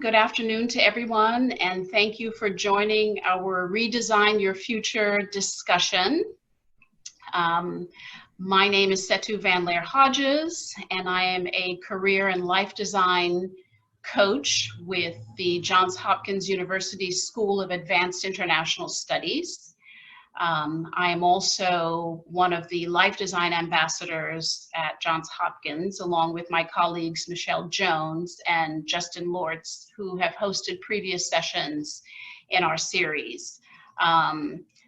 Good afternoon to everyone, and thank you for joining our Redesign Your Future discussion. My name is Setu Van Laer Hodges, and I am a career and life design coach with the Johns Hopkins University School of Advanced International Studies. I am also one of the life design ambassadors at Johns Hopkins, along with my colleagues Michelle Jones and Justin Lortz, who have hosted previous sessions in our series.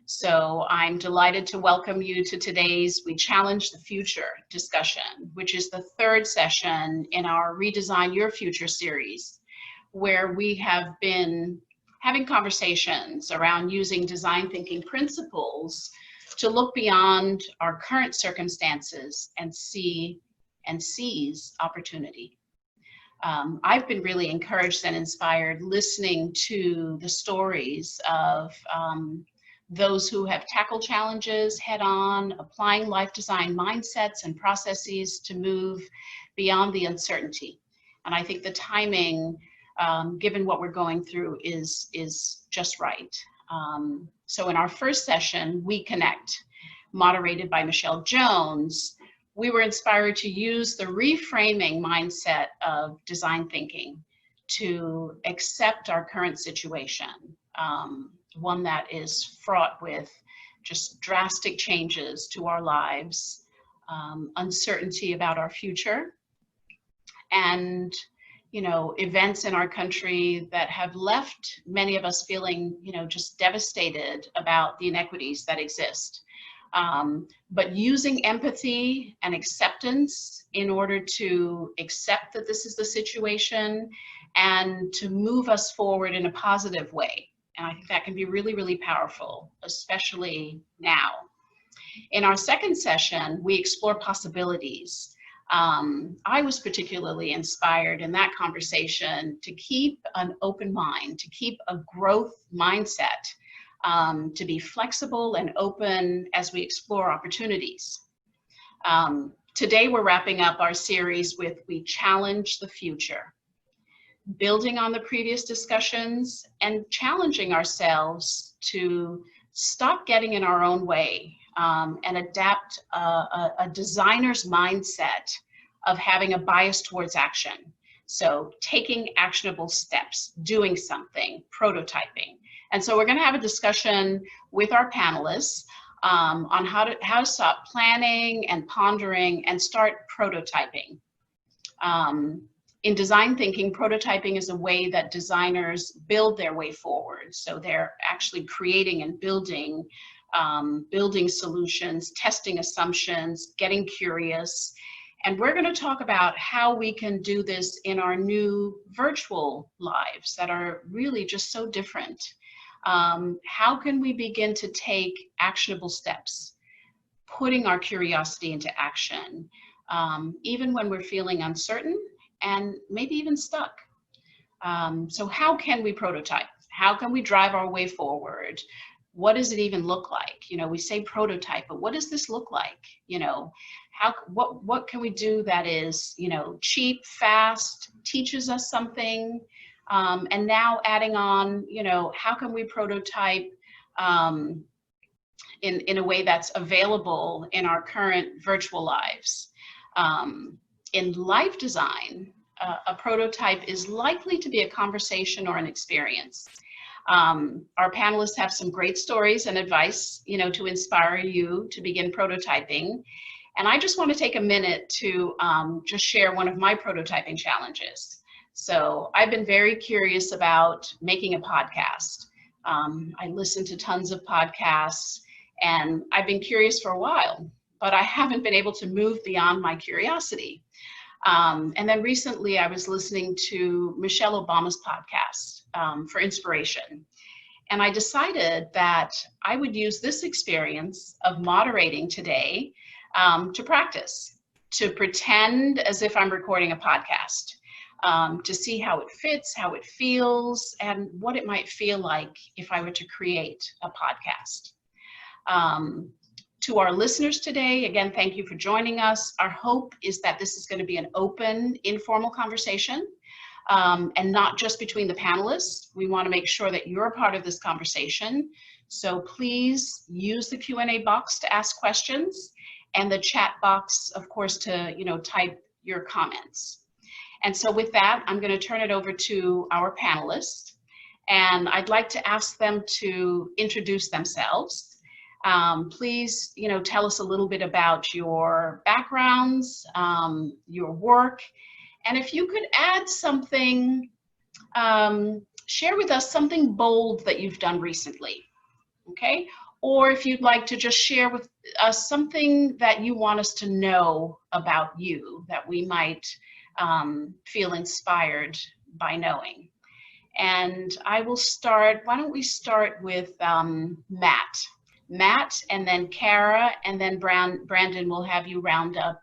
So I'm delighted to welcome you to today's We Challenge the Future discussion, which is the third session in our Redesign Your Future series, where we have been having conversations around using design thinking principles to look beyond our current circumstances and seize opportunity. I've been really encouraged and inspired listening to the stories of those who have tackled challenges head on, applying life design mindsets and processes to move beyond the uncertainty. And I think the timing, given what we're going through, is just right. So in our first session, We Connect, moderated by Michelle Jones, we were inspired to use the reframing mindset of design thinking to accept our current situation, one that is fraught with just drastic changes to our lives, uncertainty about our future, and events in our country that have left many of us feeling, just devastated about the inequities that exist. But using empathy and acceptance in order to accept that this is the situation and to move us forward in a positive way. And I think that can be really, really powerful, especially now. In our second session, we explore possibilities. I was particularly inspired in that conversation to keep an open mind, to keep a growth mindset, to be flexible and open as we explore opportunities. Today, we're wrapping up our series with We Challenge the Future, building on the previous discussions and challenging ourselves to stop getting in our own way, and adapt a designer's mindset of having a bias towards action. So taking actionable steps, doing something, prototyping. And so we're going to have a discussion with our panelists on how to stop planning and pondering and start prototyping. In design thinking, prototyping is a way that designers build their way forward. So they're actually creating and building solutions, testing assumptions, getting curious. And we're going to talk about how we can do this in our new virtual lives that are really just so different. How can we begin to take actionable steps, putting our curiosity into action, even when we're feeling uncertain and maybe even stuck? So how can we prototype? How can we drive our way forward? What does it even look like? We say prototype, but what does this look like? What can we do that is, cheap, fast, teaches us something? And now adding on, how can we prototype in a way that's available in our current virtual lives? In life design, a prototype is likely to be a conversation or an experience. Our panelists have some great stories and advice, to inspire you to begin prototyping. And I just want to take a minute to just share one of my prototyping challenges. So I've been very curious about making a podcast. I listen to tons of podcasts, and I've been curious for a while, but I haven't been able to move beyond my curiosity. And then recently I was listening to Michelle Obama's podcast for inspiration. And I decided that I would use this experience of moderating today to practice, to pretend as if I'm recording a podcast, to see how it fits, how it feels, and what it might feel like if I were to create a podcast. To our listeners today, again, thank you for joining us. Our hope is that this is going to be an open, informal conversation and not just between the panelists. We want to make sure that you're a part of this conversation. So please use the Q&A box to ask questions, and the chat box, of course, to type your comments. And so with that, I'm going to turn it over to our panelists, and I'd like to ask them to introduce themselves. Please, tell us a little bit about your backgrounds, your work, and if you could add something, share with us something bold that you've done recently, okay? Or if you'd like to just share with us something that you want us to know about you that we might feel inspired by knowing. And I will start, why don't we start with Matt, and then Kara, and then Brandon will have you round up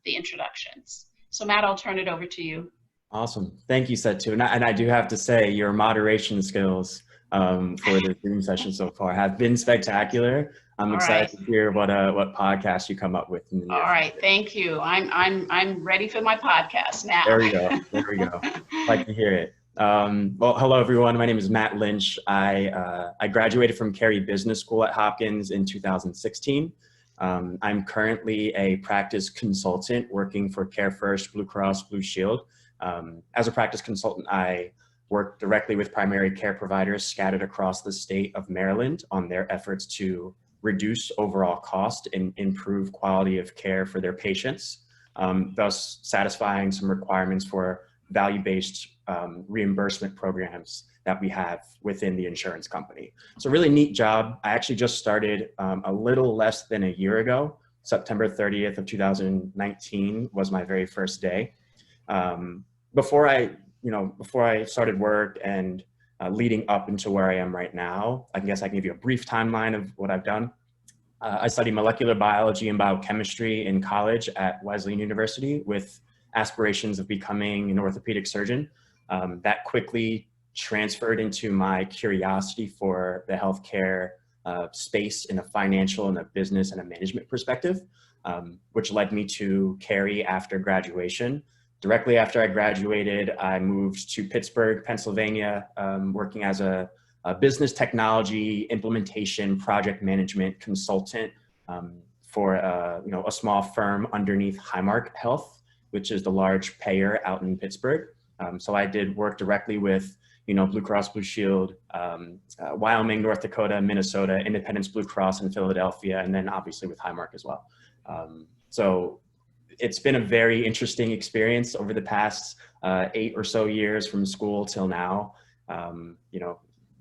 the introductions. So Matt, I'll turn it over to you. Awesome. Thank you, Setu. And I do have to say your moderation skills for the Zoom session so far have been spectacular. I'm excited to hear what podcast you come up with in the near future. Thank you. I'm ready for my podcast now. There we go. There we go. Like to hear it. Well, hello everyone. My name is Matt Lynch. I graduated from Carey Business School at Hopkins in 2016. I'm currently a practice consultant working for Care First, Blue Cross Blue Shield. As a practice consultant, I work directly with primary care providers scattered across the state of Maryland on their efforts to reduce overall cost and improve quality of care for their patients, thus satisfying some requirements for value-based reimbursement programs that we have within the insurance company. So really neat job. I actually just started a little less than a year ago. September 30th of 2019 was my very first day. Before I started work and leading up into where I am right now, I guess I can give you a brief timeline of what I've done. I studied molecular biology and biochemistry in college at Wesleyan University with aspirations of becoming an orthopedic surgeon. That quickly transferred into my curiosity for the healthcare space in a financial and a business and a management perspective, which led me to Carey after graduation. Directly after I graduated, I moved to Pittsburgh, Pennsylvania, working as a business technology implementation project management consultant for a small firm underneath Highmark Health, which is the large payer out in Pittsburgh. So I did work directly with Blue Cross Blue Shield, Wyoming, North Dakota, Minnesota, Independence Blue Cross in Philadelphia, and then obviously with Highmark as well. So it's been a very interesting experience over the past 8 or so years from school till now.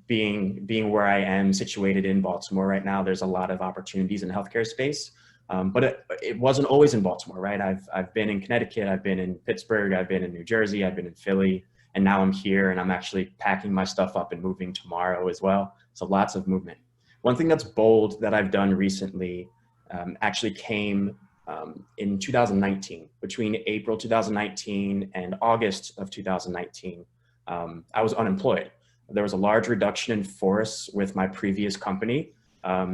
Being where I am situated in Baltimore right now, there's a lot of opportunities in the healthcare space. But it wasn't always in Baltimore, right? I've been in Connecticut, I've been in Pittsburgh, I've been in New Jersey, I've been in Philly, and now I'm here and I'm actually packing my stuff up and moving tomorrow as well. So lots of movement. One thing that's bold that I've done recently actually came in 2019. Between April 2019 and August of 2019, I was unemployed. There was a large reduction in force with my previous company.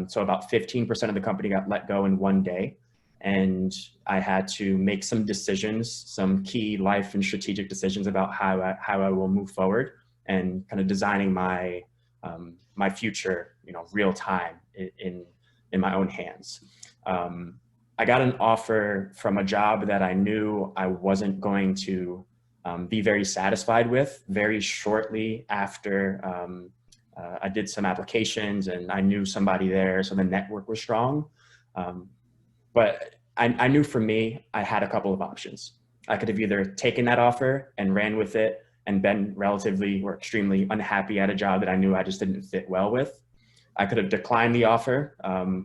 So about 15% of the company got let go in one day. And I had to make some decisions, some key life and strategic decisions about how I will move forward and kind of designing my future, real time in my own hands. I got an offer from a job that I knew I wasn't going to be very satisfied with very shortly after I did some applications and I knew somebody there, so the network was strong. But I knew for me, I had a couple of options. I could have either taken that offer and ran with it and been relatively or extremely unhappy at a job that I knew I just didn't fit well with. I could have declined the offer,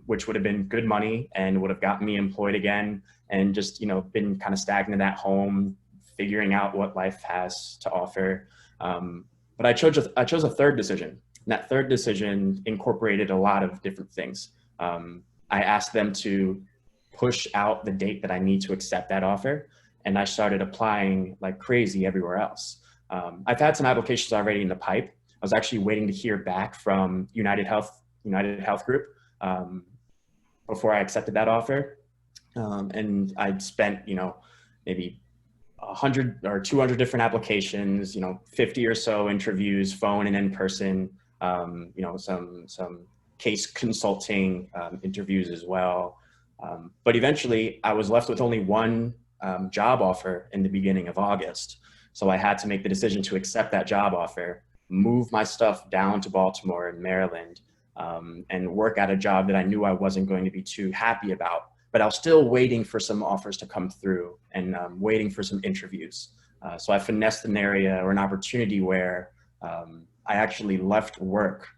which would have been good money and would have gotten me employed again and just, been kind of stagnant at home, figuring out what life has to offer. But I chose a third decision. And that third decision incorporated a lot of different things. I asked them to push out the date that I need to accept that offer. And I started applying like crazy everywhere else. I've had some applications already in the pipe. I was actually waiting to hear back from United Health Group before I accepted that offer. And I'd spent, maybe 100 or 200 different applications, 50 or so interviews, phone and in person, some case consulting interviews as well. But eventually I was left with only one job offer in the beginning of August. So I had to make the decision to accept that job offer, move my stuff down to Baltimore in Maryland, and work at a job that I knew I wasn't going to be too happy about. But I was still waiting for some offers to come through and waiting for some interviews. So I finessed an area or an opportunity where I actually left work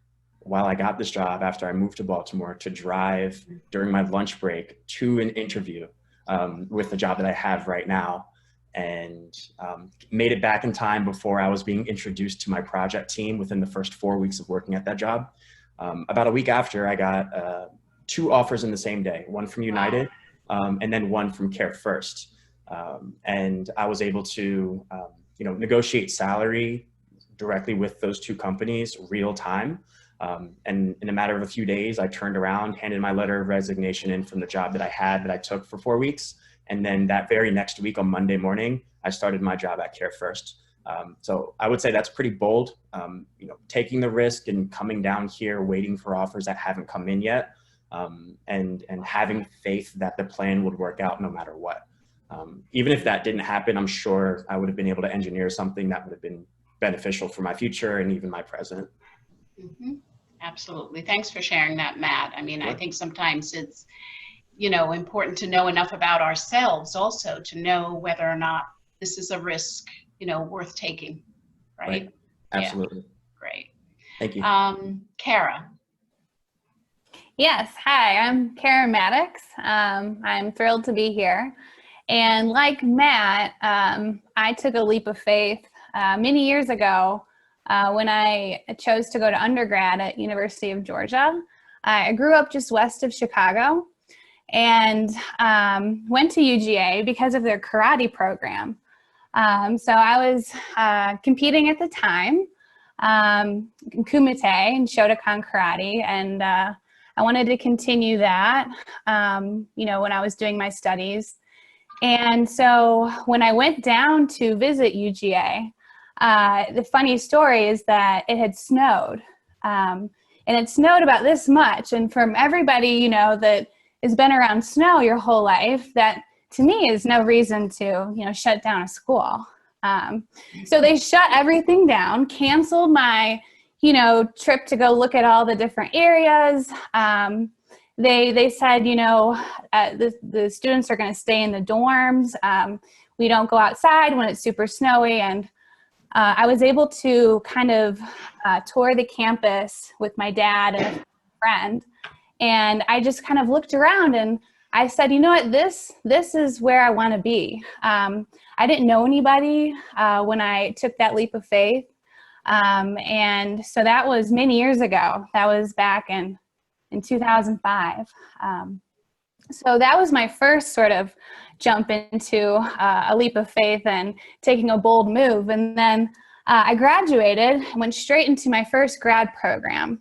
while I got this job after I moved to Baltimore to drive during my lunch break to an interview with the job that I have right now, and made it back in time before I was being introduced to my project team within the first 4 weeks of working at that job. About a week after, I got 2 offers in the same day, one from United and then one from Care First. And I was able to negotiate salary directly with those 2 companies real time. And in a matter of a few days, I turned around, handed my letter of resignation in from the job that I took for 4 weeks. And then that very next week on Monday morning, I started my job at Care First. So I would say that's pretty bold, taking the risk and coming down here, waiting for offers that haven't come in yet, and having faith that the plan would work out no matter what. Even if that didn't happen, I'm sure I would have been able to engineer something that would have been beneficial for my future and even my present. Mm-hmm. Absolutely. Thanks for sharing that, Matt. I mean, I think sometimes it's, important to know enough about ourselves also to know whether or not this is a risk, worth taking, right? Absolutely. Yeah. Great. Thank you. Kara. Yes. Hi, I'm Kara Maddox. I'm thrilled to be here. And like Matt, I took a leap of faith many years ago when I chose to go to undergrad at University of Georgia. I grew up just west of Chicago and went to UGA because of their karate program. So I was competing at the time in Kumite and Shotokan karate, and I wanted to continue that, when I was doing my studies. And so when I went down to visit UGA, the funny story is that it had snowed, and it snowed about this much. And from everybody, that has been around snow your whole life, that to me is no reason to, shut down a school. So they shut everything down, canceled my, trip to go look at all the different areas. They said, the students are going to stay in the dorms. We don't go outside when it's super snowy. And I was able to kind of tour the campus with my dad and a friend. And I just kind of looked around and I said, you know what, this is where I want to be. I didn't know anybody when I took that leap of faith. And so that was many years ago. That was back in 2005. So that was my first sort of jump into a leap of faith and taking a bold move. And then I graduated, went straight into my first grad program.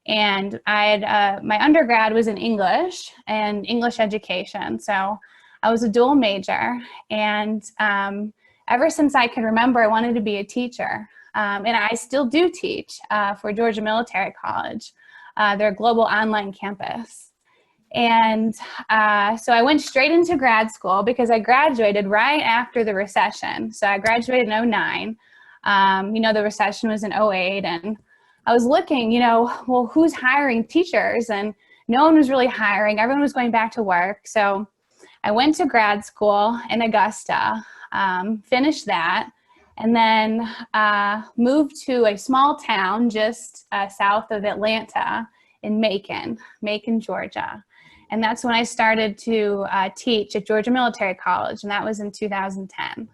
And my undergrad was in English and English education. So I was a dual major. And ever since I can remember, I wanted to be a teacher. And I still do teach for Georgia Military College, their global online campus. And so I went straight into grad school because I graduated right after the recession. So I graduated in 2009. The recession was in 2008. And I was looking, well, who's hiring teachers? And no one was really hiring. Everyone was going back to work. So I went to grad school in Augusta, finished that, and then moved to a small town just south of Atlanta in Macon, Georgia. And that's when I started to teach at Georgia Military College, and that was in 2010.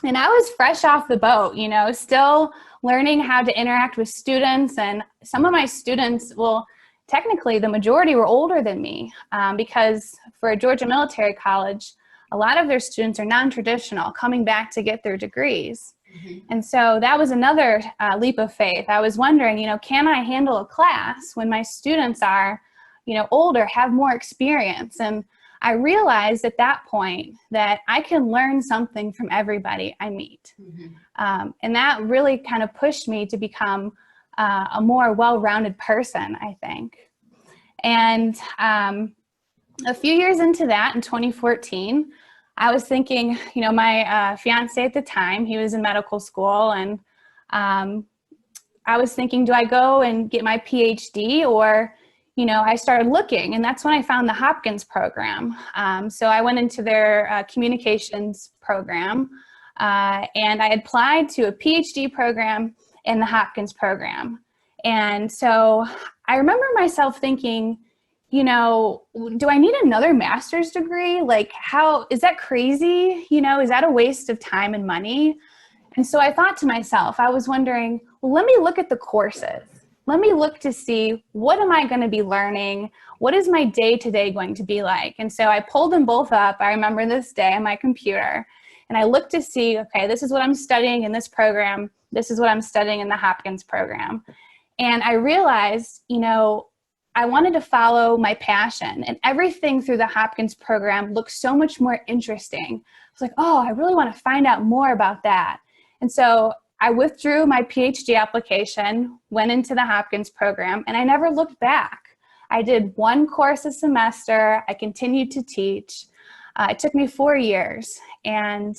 And I was fresh off the boat, still learning how to interact with students. And some of my students, well, technically the majority were older than me because for a Georgia Military College, a lot of their students are non-traditional, coming back to get their degrees. Mm-hmm. And so that was another leap of faith. I was wondering, can I handle a class when my students are, older, have more experience? And I realized at that point that I can learn something from everybody I meet. And that really kind of pushed me to become a more well-rounded person, I think. And a few years into that, in 2014, I was thinking, you know, my fiance at the time, he was in medical school, and I was thinking, do I go and get my PhD, or, you know, I started looking, and that's when I found the Hopkins program. So I went into their communications program, and I applied to a PhD program in the Hopkins program. And so I remember myself thinking, you know, do I need another master's degree? Like, how, is that crazy? You know, is that a waste of time and money? And so I thought to myself, I was wondering, well, let me look at the courses. Let me look to see, what am I going to be learning? What is my day-to-day going to be like? And so I pulled them both up. I remember this day on my computer, and I looked to see, okay, this is what I'm studying in this program. This is what I'm studying in the Hopkins program. And I realized, you know, I wanted to follow my passion, and everything through the Hopkins program looked so much more interesting. I was like, oh, I really want to find out more about that. And so I withdrew my PhD application, went into the Hopkins program, and I never looked back. I did one course a semester. I continued to teach. It took me 4 years. And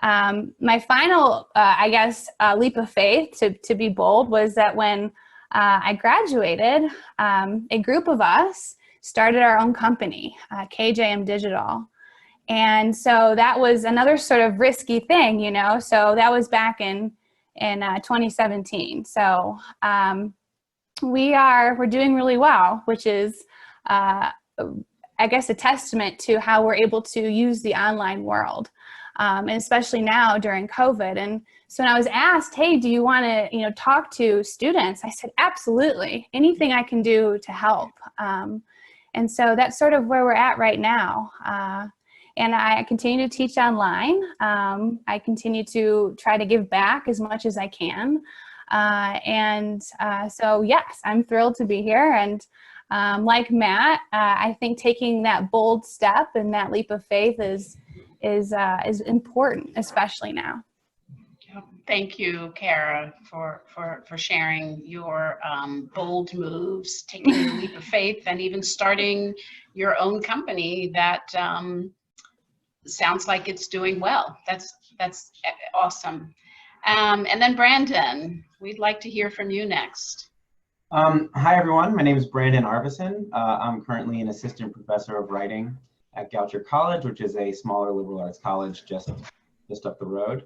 my final, I guess, leap of faith, to be bold, was that when I graduated, a group of us started our own company, KJM Digital. And so that was another sort of risky thing, you know, so that was back in 2017. So we're doing really well, which is, I guess, a testament to how we're able to use the online world, and especially now during COVID. And so when I was asked, hey, do you want to, you know, talk to students? I said, absolutely, anything I can do to help. And so that's sort of where we're at right now. And I continue to teach online. I continue to try to give back as much as I can. So yes, I'm thrilled to be here. And like Matt, I think taking that bold step and that leap of faith is important, especially now. Thank you, Kara, for sharing your bold moves, taking the leap of faith, and even starting your own company that sounds like it's doing well. That's awesome. And then Brandon, we'd like to hear from you next. Hi, everyone. My name is Brandon Arvison. I'm currently an assistant professor of writing at Goucher College, which is a smaller liberal arts college just up the road.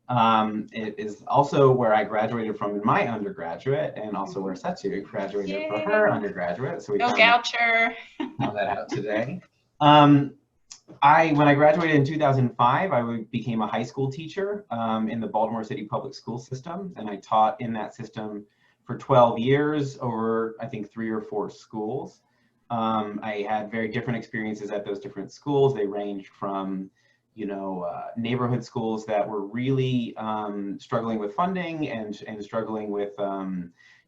It is also where I graduated from in my undergraduate, and also where Setsu graduated for her undergraduate. So we Go Goucher! Found that out today. When I graduated in 2005, I became a high school teacher in the Baltimore City public school system, and I taught in that system for 12 years over, I think, 3 or 4 schools. I had very different experiences at those different schools. They ranged from, you know, neighborhood schools that were really struggling with funding and struggling with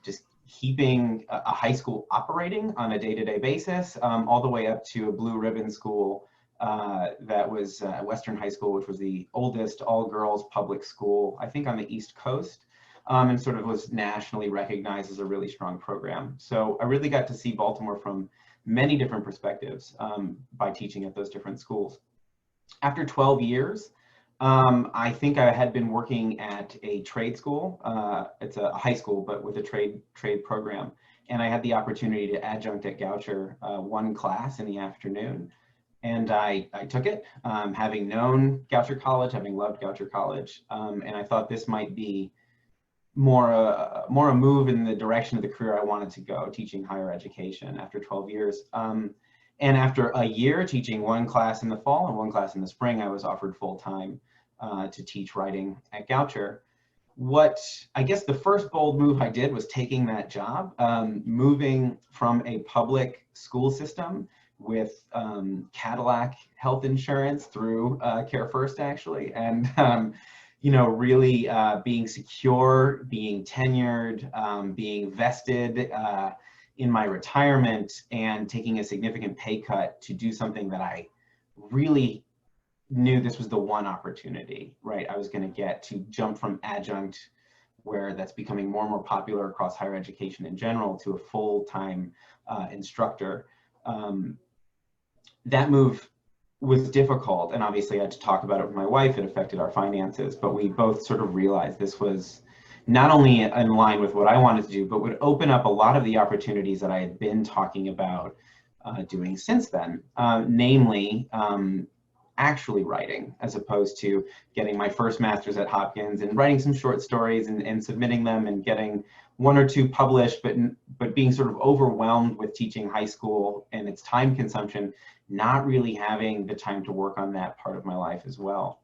just keeping a high school operating on a day-to-day basis, all the way up to a blue ribbon school that was Western High School, which was the oldest all-girls public school, I think, on the East Coast, and sort of was nationally recognized as a really strong program. So I really got to see Baltimore from many different perspectives by teaching at those different schools. After 12 years, I think I had been working at a trade school. It's a high school, but with a trade program. And I had the opportunity to adjunct at Goucher one class in the afternoon. And I took it, having known Goucher College, having loved Goucher College. And I thought this might be more a move in the direction of the career I wanted to go, teaching higher education after 12 years. And after a year teaching one class in the fall and one class in the spring, I was offered full-time to teach writing at Goucher. What I guess the first bold move I did was taking that job, moving from a public school system with Cadillac health insurance through Care First, actually, and you know, really being secure, being tenured, being vested in my retirement, and taking a significant pay cut to do something that I really knew this was the one opportunity, right? I was going to get to jump from adjunct, where that's becoming more and more popular across higher education in general, to a full-time instructor. That move was difficult, and obviously I had to talk about it with my wife. It affected our finances, but we both sort of realized this was not only in line with what I wanted to do, but would open up a lot of the opportunities that I had been talking about doing since then, namely actually writing, as opposed to getting my first master's at Hopkins and writing some short stories and submitting them and getting one or two published, but being sort of overwhelmed with teaching high school and its time consumption, not really having the time to work on that part of my life as well.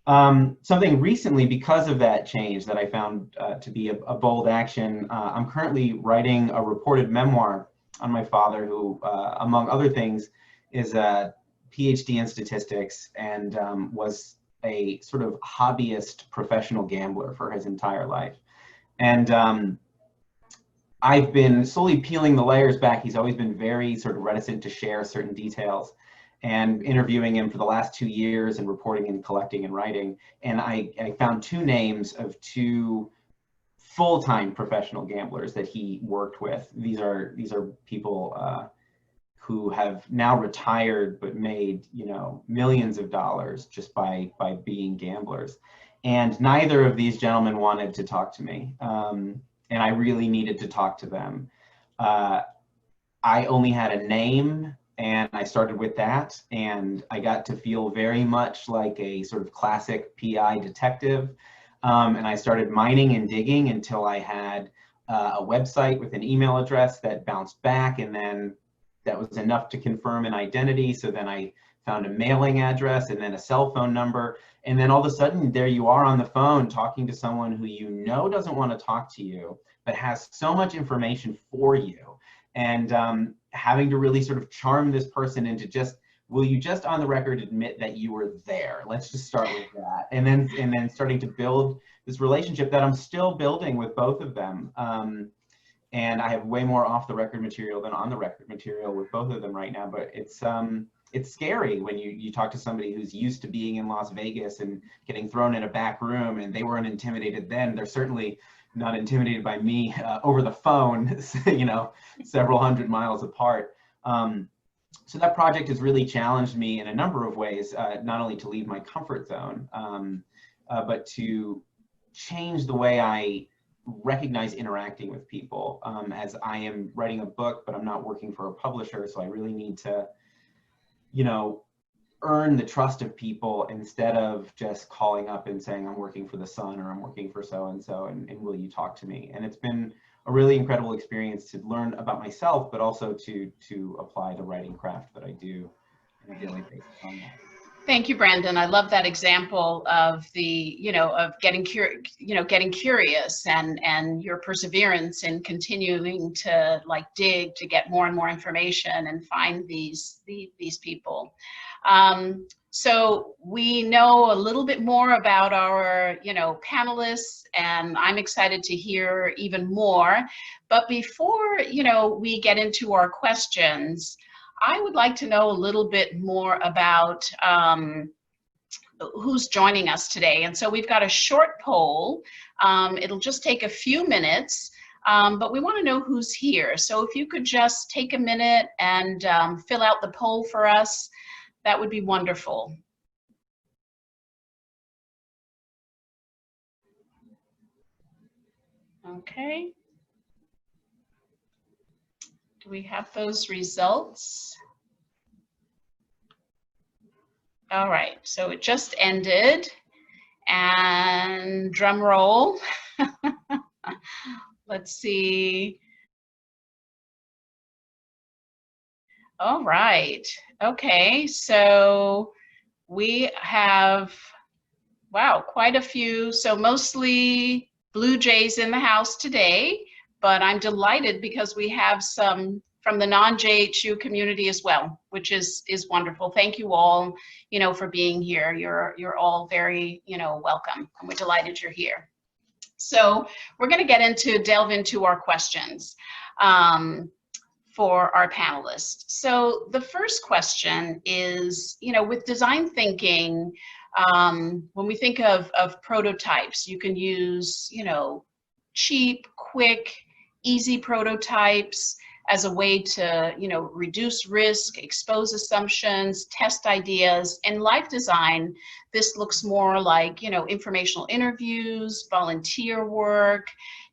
Something recently, because of that change, that I found to be a bold action, I'm currently writing a reported memoir on my father, who, among other things, is a PhD in statistics and was a sort of hobbyist professional gambler for his entire life. And I've been slowly peeling the layers back. He's always been very sort of reticent to share certain details, and interviewing him for the last 2 years and reporting and collecting and writing. And I found two names of two full-time professional gamblers that he worked with. These are people who have now retired but made, you know, millions of dollars just by being gamblers. And neither of these gentlemen wanted to talk to me. And I really needed to talk to them. I only had a name, and I started with that, and I got to feel very much like a sort of classic PI detective. And I started mining and digging until I had a website with an email address that bounced back, and then that was enough to confirm an identity. So then I found a mailing address and then a cell phone number. And then all of a sudden, there you are on the phone talking to someone who you know doesn't want to talk to you, but has so much information for you. And having to really sort of charm this person into just, will you just on the record admit that you were there? Let's just start with that. And then starting to build this relationship that I'm still building with both of them. And I have way more off the record material than on the record material with both of them right now. But it's scary when you talk to somebody who's used to being in Las Vegas and getting thrown in a back room, and they weren't intimidated then. They're certainly not intimidated by me over the phone, you know, several hundred miles apart. So that project has really challenged me in a number of ways, not only to leave my comfort zone, but to change the way I recognize interacting with people, as I am writing a book, but I'm not working for a publisher. So I really need to, you know, earn the trust of people instead of just calling up and saying, I'm working for the Sun or I'm working for so-and-so, and will you talk to me? And it's been a really incredible experience to learn about myself, but also to apply the writing craft that I do on a daily basis on that. Thank you, Brandon. I love that example of getting curious and your perseverance in continuing to dig to get more and more information and find these people. So we know a little bit more about our, panelists, and I'm excited to hear even more. But before, we get into our questions, I would like to know a little bit more about who's joining us today. And so we've got a short poll. It'll just take a few minutes, but we want to know who's here. So if you could just take a minute and fill out the poll for us, that would be wonderful. Okay. Do we have those results? All right, so it just ended, and drum roll. Let's see. All right, okay, so we have, wow, quite a few. So mostly Blue Jays in the house today, but I'm delighted because we have some from the non-JHU community as well, which is wonderful. Thank you all, for being here. You're all very, welcome, and we're delighted you're here. So we're going to delve into our questions. for our panelists. So the first question is, with design thinking, when we think of prototypes, you can use, cheap, quick, easy prototypes as a way to, reduce risk, expose assumptions, test ideas. In life design, this looks more like, informational interviews, volunteer work,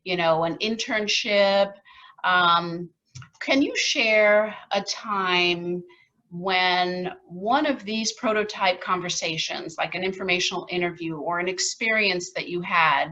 an internship. Can you share a time when one of these prototype conversations, like an informational interview or an experience that you had,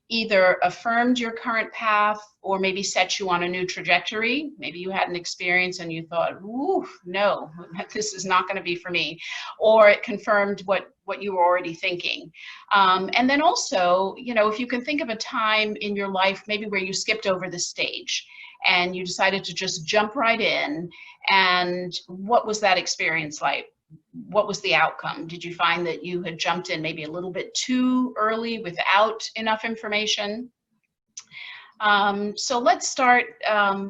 either affirmed your current path or maybe set you on a new trajectory? Maybe you had an experience and you thought, ooh, no, this is not going to be for me. Or it confirmed what you were already thinking. And then also, if you can think of a time in your life, maybe where you skipped over the stage and you decided to just jump right in, and what was that experience like? What was the outcome? Did you find that you had jumped in maybe a little bit too early without enough information? So let's start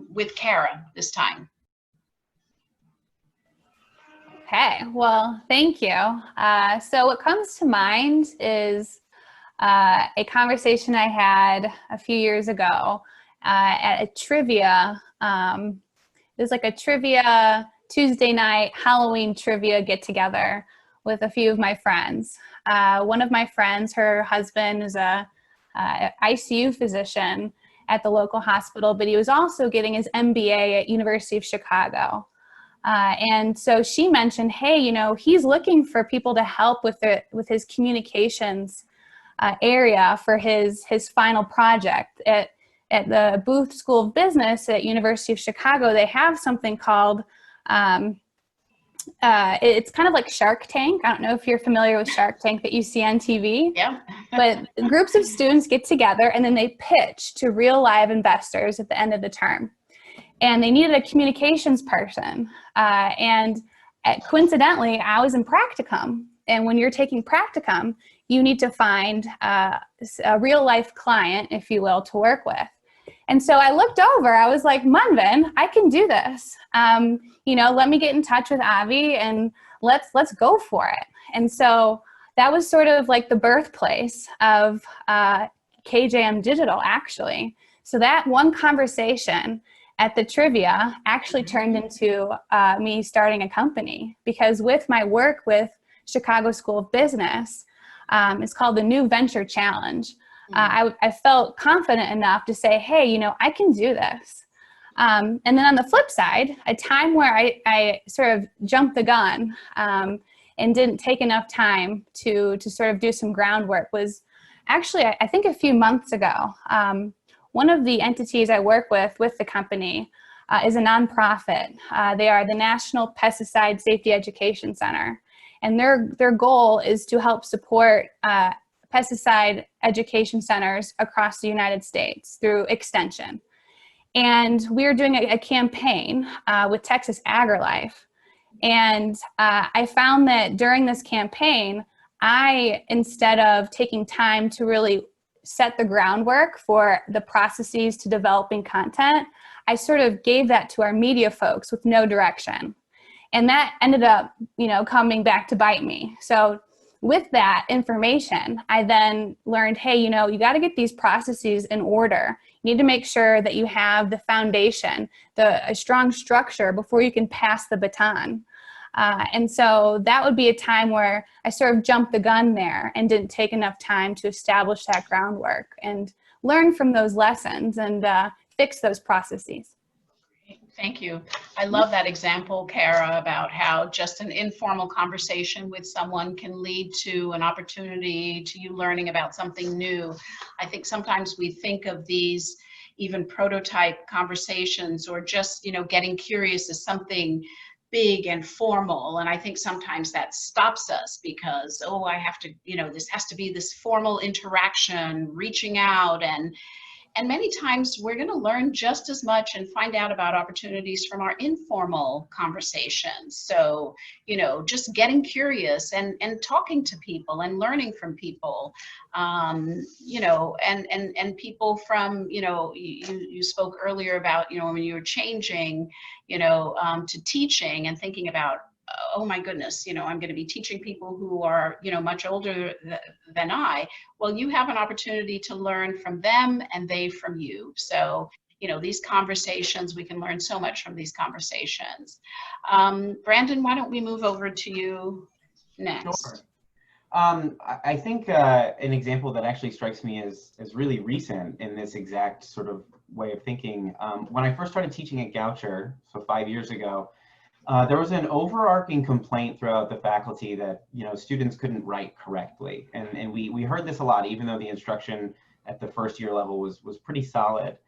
with Kara this time. Okay, well, thank you. So what comes to mind is a conversation I had a few years ago at a trivia. It was like a trivia Tuesday night Halloween trivia get together with a few of my friends. One of my friends, her husband is a ICU physician at the local hospital, but he was also getting his MBA at University of Chicago. And so she mentioned, hey, he's looking for people to help with his communications area for his final project. At the Booth School of Business at University of Chicago, they have something called, it's kind of like Shark Tank. I don't know if you're familiar with Shark Tank that you see on TV. Yeah. But groups of students get together and then they pitch to real live investors at the end of the term. And they needed a communications person. Coincidentally, I was in practicum. And when you're taking practicum, you need to find a real life client, if you will, to work with. And so I looked over, I was like, Munvin, I can do this. Let me get in touch with Avi and let's go for it. And so that was sort of like the birthplace of KJM Digital, actually. So that one conversation at the trivia actually turned into me starting a company, because with my work with Chicago School of Business, it's called the New Venture Challenge. I felt confident enough to say, hey, I can do this. And then on the flip side, a time where I sort of jumped the gun and didn't take enough time to sort of do some groundwork was actually, I think a few months ago. One of the entities I work with the company is a nonprofit. They are the National Pesticide Safety Education Center. And their goal is to help support pesticide education centers across the United States through extension. And we were doing a campaign with Texas AgriLife. And I found that during this campaign, instead of taking time to really set the groundwork for the processes to developing content, I sort of gave that to our media folks with no direction. And that ended up, coming back to bite me. So with that information, I then learned, hey, you got to get these processes in order. You need to make sure that you have the foundation, a strong structure before you can pass the baton. And so that would be a time where I sort of jumped the gun there and didn't take enough time to establish that groundwork and learn from those lessons and fix those processes. Thank you. I love that example, Kara, about how just an informal conversation with someone can lead to an opportunity to you learning about something new. I think sometimes we think of these even prototype conversations or just, getting curious as something big and formal. And I think sometimes that stops us because, I have to, this has to be this formal interaction, reaching out. And And many times we're going to learn just as much and find out about opportunities from our informal conversations. So, you know, just getting curious and talking to people and learning from people, you know, and people from, you know, you spoke earlier about, you know, when you were changing, you know, to teaching and thinking about, oh my goodness, you know, I'm going to be teaching people who are, you know, much older than I. Well, you have an opportunity to learn from them and they from you. So, you know, these conversations, we can learn so much from these conversations. Brandon, why don't we move over to you next? Sure. I think an example that actually strikes me as really recent in this exact sort of way of thinking, when I first started teaching at Goucher, so 5 years ago, there was an overarching complaint throughout the faculty that, you know, students couldn't write correctly. And we heard this a lot, even though the instruction at the first year level was pretty solid.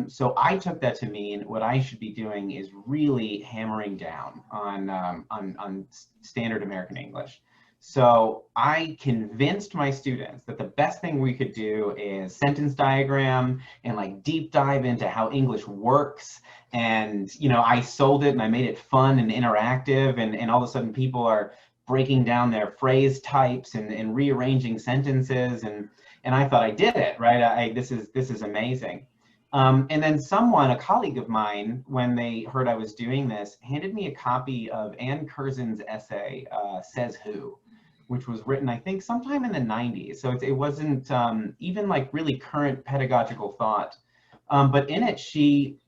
So I took that to mean what I should be doing is really hammering down on standard American English. So I convinced my students that the best thing we could do is sentence diagram and like deep dive into how English works. And, you know, I sold it and I made it fun and interactive, and all of a sudden people are breaking down their phrase types and rearranging sentences. And I thought I did it, right? This is amazing. And then someone, a colleague of mine, when they heard I was doing this, handed me a copy of Ann Curzon's essay, Says Who, which was written, I think, sometime in the 90s. So it wasn't even like really current pedagogical thought. But in it, she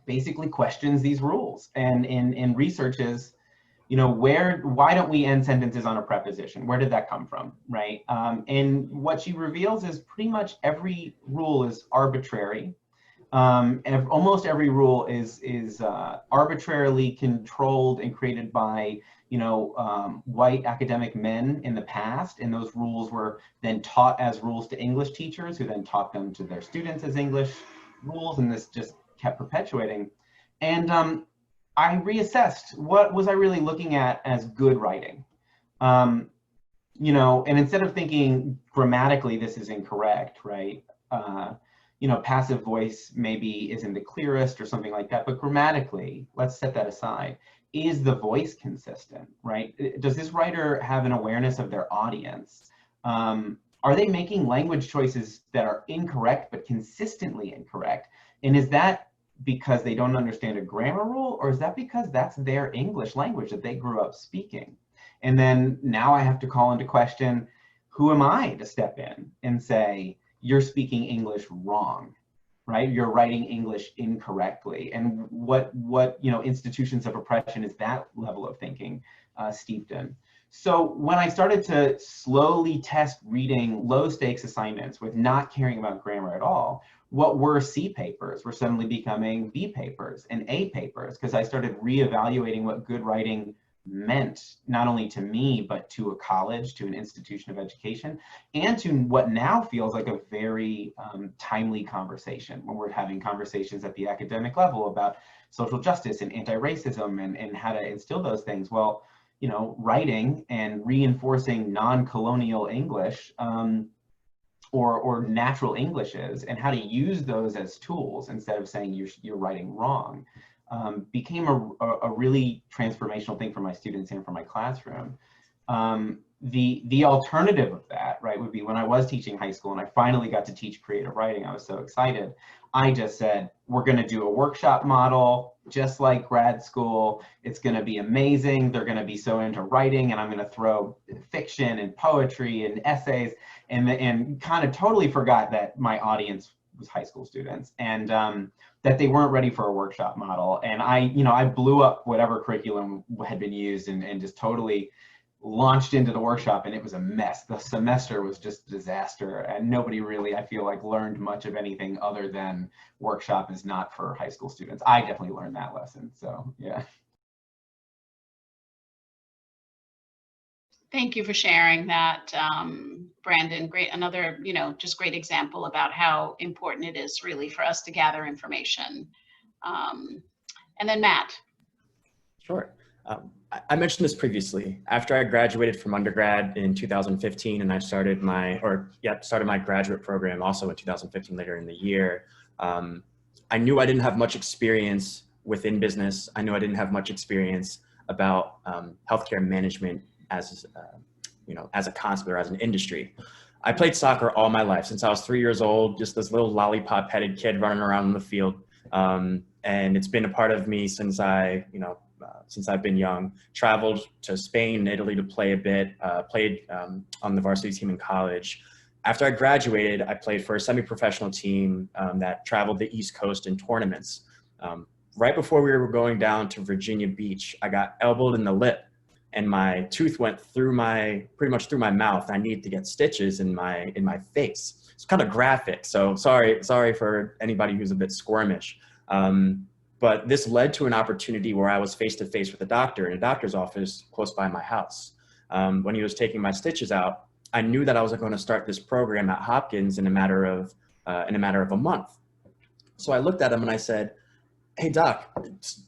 basically questions these rules and researches, you know, why don't we end sentences on a preposition? Where did that come from, right? And what she reveals is pretty much every rule is arbitrary. Almost every rule is arbitrarily controlled and created by, you know, white academic men in the past, and those rules were then taught as rules to English teachers, who then taught them to their students as English rules, and this just kept perpetuating. And I reassessed, what was I really looking at as good writing? You know, and instead of thinking grammatically this is incorrect, right? You know, passive voice maybe isn't the clearest or something like that, but grammatically, let's set that aside. Is the voice consistent, right? Does this writer have an awareness of their audience? Are they making language choices that are incorrect, but consistently incorrect? And is that because they don't understand a grammar rule, or is that because that's their English language that they grew up speaking? And then now I have to call into question, who am I to step in and say, you're speaking English wrong, right? You're writing English incorrectly. And what you know, institutions of oppression is that level of thinking steeped in? So when I started to slowly test reading low stakes assignments with not caring about grammar at all, what were C papers were suddenly becoming B papers and A papers, because I started reevaluating what good writing meant, not only to me, but to a college, to an institution of education, and to what now feels like a very timely conversation when we're having conversations at the academic level about social justice and anti-racism and how to instill those things. Well, you know, writing and reinforcing non-colonial English or natural Englishes, and how to use those as tools instead of saying you're writing wrong, became a really transformational thing for my students and for my classroom. The alternative of that, right, would be when I was teaching high school and I finally got to teach creative writing, I was so excited. I just said, we're going to do a workshop model, just like grad school. It's going to be amazing. They're going to be so into writing, and I'm going to throw fiction and poetry and essays, and kind of totally forgot that my audience was high school students, and that they weren't ready for a workshop model. And I blew up whatever curriculum had been used and just totally launched into the workshop, and it was a mess. The semester was just a disaster, and nobody really, I feel like, learned much of anything other than workshop is not for high school students. I definitely learned that lesson, so yeah. Thank you for sharing that, Brandon. Great, another, just great example about how important it is really for us to gather information. And then Matt. Sure. I mentioned this previously. After I graduated from undergrad in 2015 and I started started my graduate program also in 2015 later in the year, I knew I didn't have much experience within business. I knew I didn't have much experience about healthcare management as as a concept or as an industry. I played soccer all my life since I was 3 years old, just this little lollipop-headed kid running around in the field. And it's been a part of me since since I've been young. Traveled to Spain and Italy to play a bit, played on the varsity team in college. After I graduated, I played for a semi-professional team that traveled the East Coast in tournaments. Right before we were going down to Virginia Beach, I got elbowed in the lip and my tooth went through pretty much through my mouth. I needed to get stitches in my face. It's kind of graphic, so sorry for anybody who's a bit squirmish. But this led to an opportunity where I was face to face with a doctor in a doctor's office close by my house. When he was taking my stitches out, I knew that I was going to start this program at Hopkins in a matter of a month. So I looked at him and I said, "Hey doc,"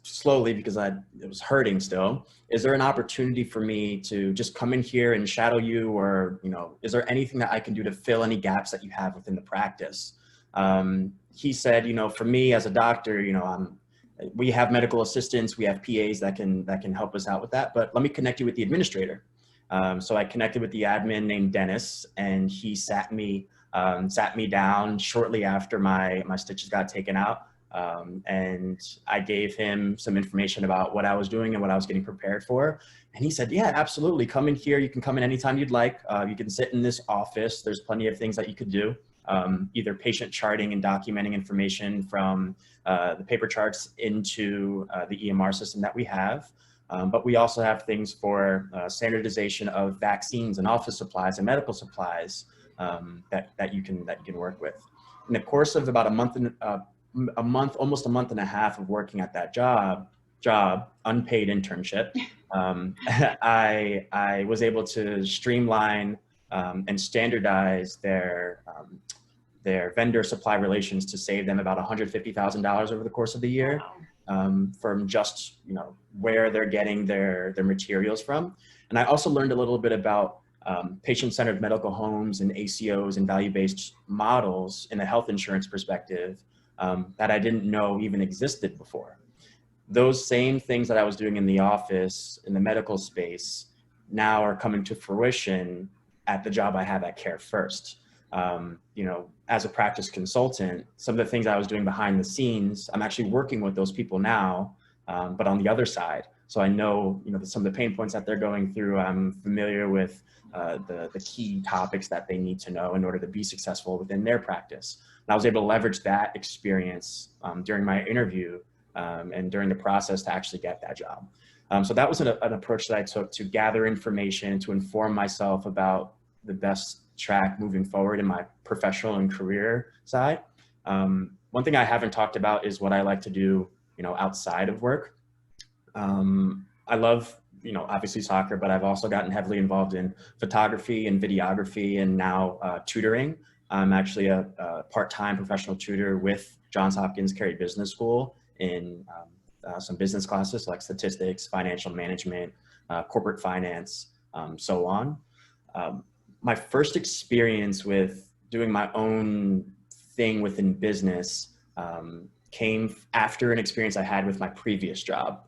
slowly because it was hurting still, "is there an opportunity for me to just come in here and shadow you, or is there anything that I can do to fill any gaps that you have within the practice?" He said, "For me as a doctor, we have medical assistants, we have PAs that can help us out with that, but let me connect you with the administrator." So I connected with the admin named Dennis, and he sat me down shortly after my stitches got taken out. And I gave him some information about what I was doing and what I was getting prepared for. And he said, "Yeah, absolutely. Come in here. You can come in anytime you'd like. You can sit in this office. There's plenty of things that you could do. Either patient charting and documenting information from the paper charts into the EMR system that we have. But we also have things for standardization of vaccines and office supplies and medical supplies that you can work with." In the course of about almost a month and a half of working at that job, unpaid internship, I was able to streamline and standardize their vendor supply relations to save them about $150,000 over the course of the year. From just where they're getting their materials from. And I also learned a little bit about patient-centered medical homes and ACOs and value-based models in a health insurance perspective that I didn't know even existed before. Those same things that I was doing in the office, in the medical space, now are coming to fruition at the job I have at Care First. As a practice consultant, some of the things I was doing behind the scenes, I'm actually working with those people now, but on the other side. So I know, some of the pain points that they're going through. I'm familiar with the key topics that they need to know in order to be successful within their practice. And I was able to leverage that experience during my interview and during the process to actually get that job. So that was an approach that I took to gather information, to inform myself about the best track moving forward in my professional and career side. One thing I haven't talked about is what I like to do, outside of work. I love, obviously soccer, but I've also gotten heavily involved in photography and videography and now tutoring. I'm actually a part-time professional tutor with Johns Hopkins Carey Business School in some business classes like statistics, financial management, corporate finance, so on. My first experience with doing my own thing within business came after an experience I had with my previous job.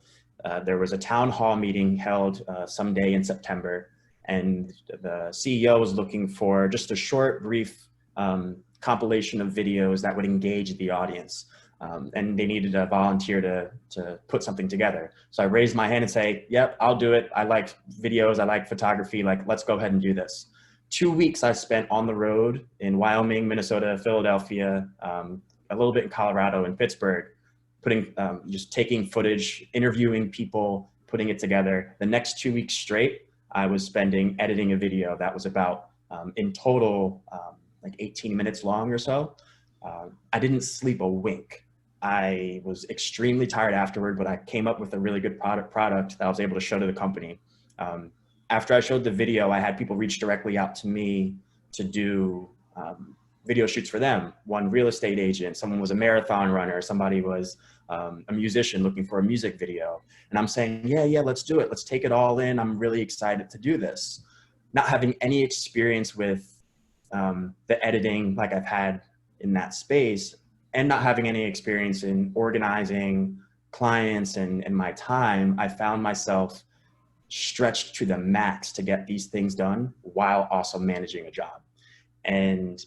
There was a town hall meeting held someday in September, and the CEO was looking for just a short, brief compilation of videos that would engage the audience. And they needed a volunteer to put something together. So I raised my hand and say, "Yep, I'll do it. I like videos, I like photography, let's go ahead and do this." 2 weeks I spent on the road in Wyoming, Minnesota, Philadelphia, a little bit in Colorado and Pittsburgh, just taking footage, interviewing people, putting it together. The next 2 weeks straight, I was spending editing a video that was about, in total, 18 minutes long or so. I didn't sleep a wink. I was extremely tired afterward, but I came up with a really good product that I was able to show to the company. After I showed the video, I had people reach directly out to me to do video shoots for them. One real estate agent, someone was a marathon runner, somebody was a musician looking for a music video. And I'm saying, yeah, let's do it. Let's take it all in. I'm really excited to do this. Not having any experience with the editing like I've had in that space, and not having any experience in organizing clients and my time, I found myself stretched to the max to get these things done while also managing a job. And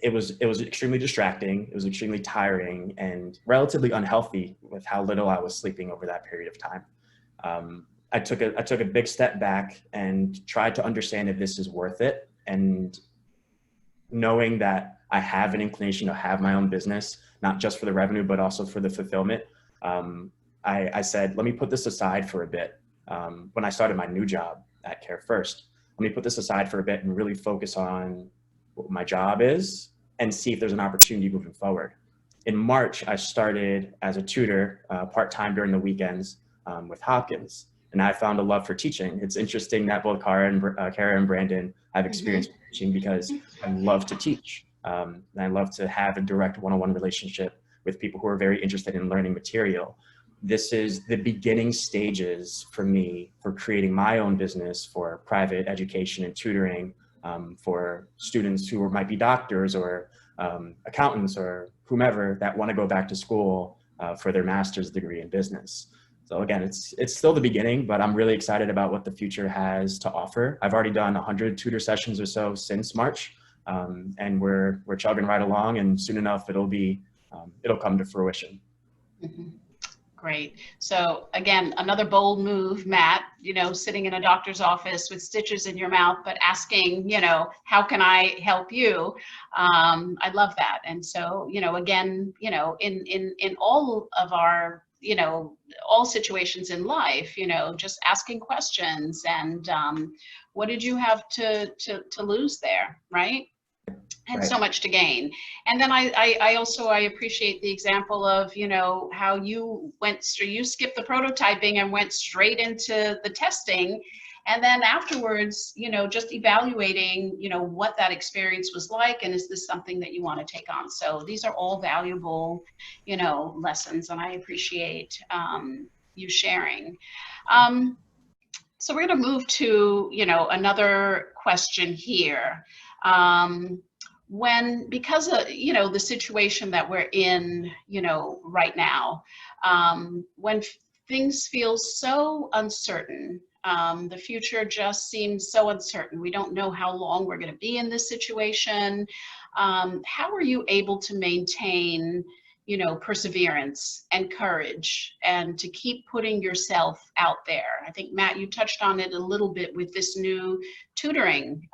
it was extremely distracting. It was extremely tiring and relatively unhealthy with how little I was sleeping over that period of time. I took a big step back and tried to understand if this is worth it. And knowing that I have an inclination to have my own business, not just for the revenue, but also for the fulfillment, I said, let me put this aside for a bit. When I started my new job at Care First, let me put this aside for a bit and really focus on what my job is and see if there's an opportunity moving forward. In March, I started as a tutor part-time during the weekends with Hopkins, and I found a love for teaching. It's interesting that both Kara and Brandon have experience with teaching, because I love to teach. And I love to have a direct one-on-one relationship with people who are very interested in learning material. This is the beginning stages for me for creating my own business for private education and tutoring for students who might be doctors or accountants or whomever that want to go back to school for their master's degree in business. So again, it's still the beginning, but I'm really excited about what the future has to offer. I've already done 100 tutor sessions or so since March, and we're chugging right along, and soon enough it'll come to fruition. Mm-hmm. Great. So again, another bold move, Matt, sitting in a doctor's office with stitches in your mouth, but asking, how can I help you? I love that. And so, again, in all of our, all situations in life, just asking questions and what did you have to lose there, right? And Right. So much to gain. And then I also appreciate the example of, how you skipped the prototyping and went straight into the testing. And then afterwards, just evaluating, what that experience was like, and is this something that you want to take on? So these are all valuable, lessons, and I appreciate you sharing. So we're going to move to, another question here. Because of, the situation that we're in, right now, when things feel so uncertain, the future just seems so uncertain. We don't know how long we're going to be in this situation. How are you able to maintain, perseverance and courage, and to keep putting yourself out there? I think, Matt, you touched on it a little bit with this new tutoring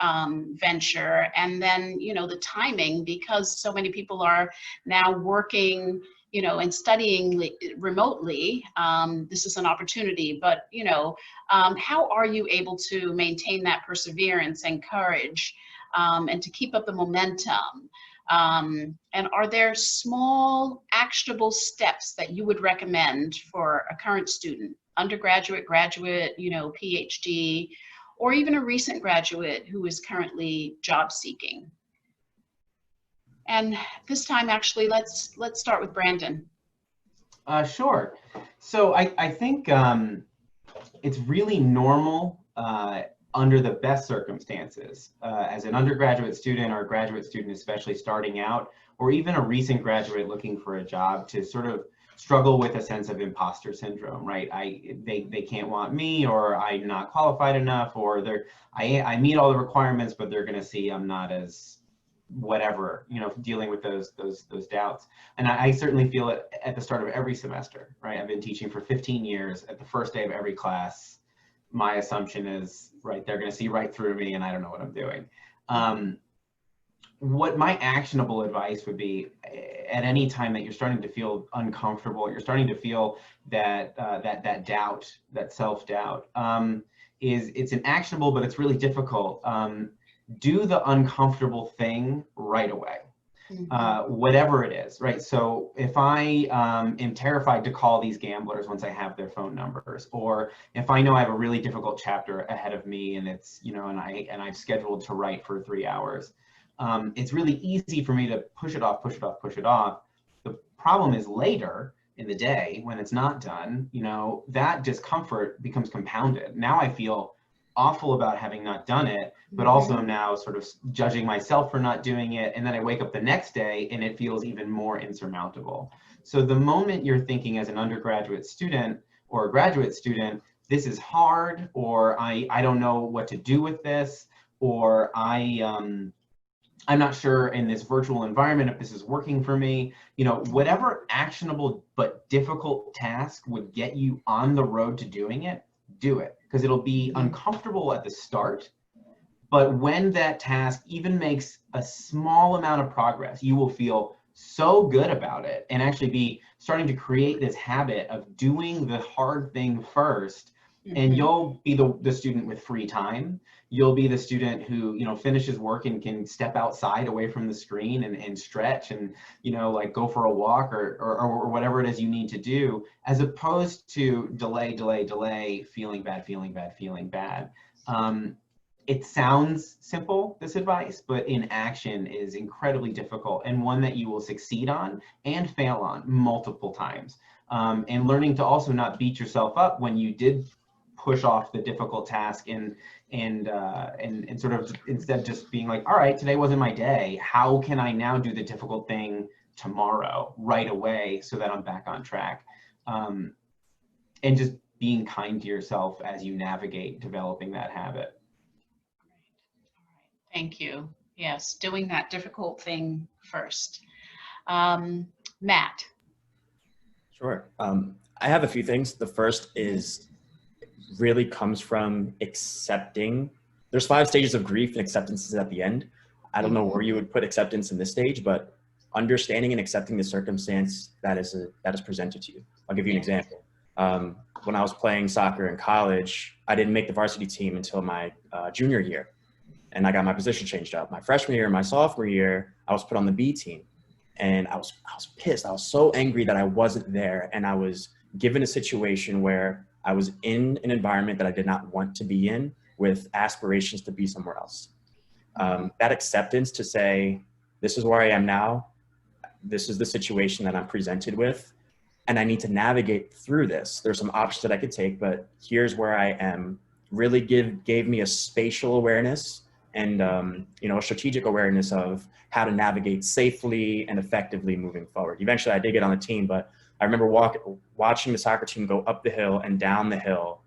venture, and then, the timing, because so many people are now working, and studying remotely. This is an opportunity, but, how are you able to maintain that perseverance and courage, and to keep up the momentum? And are there small actionable steps that you would recommend for a current student, undergraduate, graduate, PhD, or even a recent graduate who is currently job seeking? And this time, actually, let's start with Brandon. Sure. So I think it's really normal under the best circumstances, as an undergraduate student or a graduate student, especially starting out, or even a recent graduate looking for a job, to sort of struggle with a sense of imposter syndrome, right? They can't want me, or I'm not qualified enough, or I meet all the requirements, but they're going to see I'm not as whatever, dealing with those doubts. And I certainly feel it at the start of every semester, right? I've been teaching for 15 years. At the first day of every class, my assumption is, right, they're going to see right through me and I don't know what I'm doing. What my actionable advice would be, at any time that you're starting to feel uncomfortable, you're starting to feel that that doubt, that self-doubt, is it's an actionable, but it's really difficult. Do the uncomfortable thing right away. Whatever it is, right? So if I am terrified to call these gamblers once I have their phone numbers, or if I know I have a really difficult chapter ahead of me and it's, and I've scheduled to write for 3 hours, it's really easy for me to push it off, push it off, push it off. The problem is later in the day when it's not done, you know, that discomfort becomes compounded. Now I feel awful about having not done it, but also now sort of judging myself for not doing it. And then I wake up the next day and it feels even more insurmountable. So the moment you're thinking as an undergraduate student or a graduate student, this is hard, or I don't know what to do with this, or I'm not sure in this virtual environment if this is working for me, you know, whatever actionable but difficult task would get you on the road to doing it, do it, because it'll be uncomfortable at the start. But when that task even makes a small amount of progress, you will feel so good about it and actually be starting to create this habit of doing the hard thing first. And you'll be the student with free time. You'll be the student who, you know, finishes work and can step outside away from the screen and stretch and, you know, like go for a walk or whatever it is you need to do, as opposed to delay, feeling bad. It sounds simple, this advice, but in action is incredibly difficult, and one that you will succeed on and fail on multiple times. And learning to also not beat yourself up when you did push off the difficult task and sort of instead just being like, all right, today wasn't my day. How can I now do the difficult thing tomorrow, right away, so that I'm back on track? And just being kind to yourself as you navigate developing that habit. Thank you. Yes, doing that difficult thing first. Matt. Sure. I have a few things. The first is really comes from accepting. There's 5 stages of grief, and acceptance is at the end. I don't know where you would put acceptance in this stage, but understanding and accepting the circumstance that is presented to you. I'll give you an example. When I was playing soccer in college, I didn't make the varsity team until my junior year, and I got my position changed up. My freshman year and my sophomore year, I was put on the B team, and I was pissed. I was so angry that I wasn't there, and I was given a situation where I was in an environment that I did not want to be in, with aspirations to be somewhere else. That acceptance to say, this is where I am now, this is the situation that I'm presented with, and I need to navigate through this. There's some options that I could take, but here's where I am, really gave me a spatial awareness and you know, a strategic awareness of how to navigate safely and effectively moving forward. Eventually I did get on the team, but I remember watching the soccer team go up the hill and down the hill.